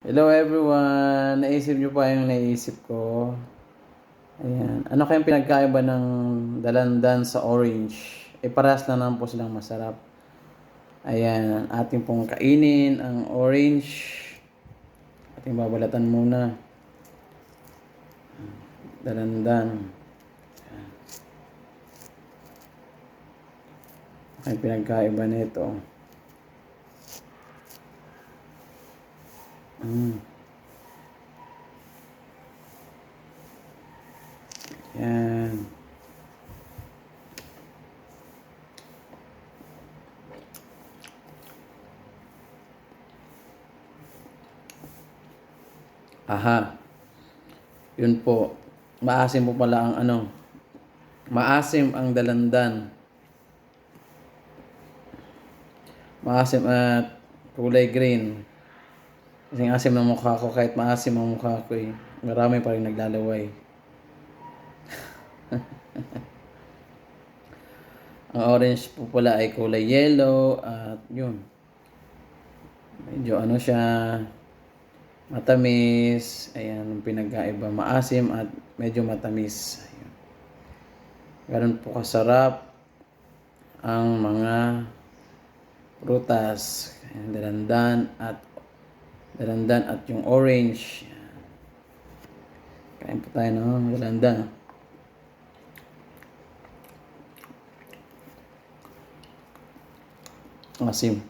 Hello everyone! Naisip nyo pa yung naisip ko. Ayan. Ano kayang pinagkaiba ng dalandan sa orange? Parehas na naman po silang masarap. Ayan. Ating pong kainin ang orange. Ating babalatan muna. Dalandan. Ayan. Ang pinagkaiba nito. Yan. Aha. Yun po. Maasim po pala ang maasim ang dalandan. Maasim at kulay green. Kasing asim ng mukha ko, kahit maasim ang mukha ko eh. Marami pa rin naglalaway. Ang orange po pala ay kulay yellow at yun. Medyo siya, matamis. Ayan, ang pinagkaiba. Maasim at medyo matamis. Ayan. Ganun po kasarap ang mga prutas. Ayan, dalandan at yung orange. Kain po tayo ng dalandan. Asim.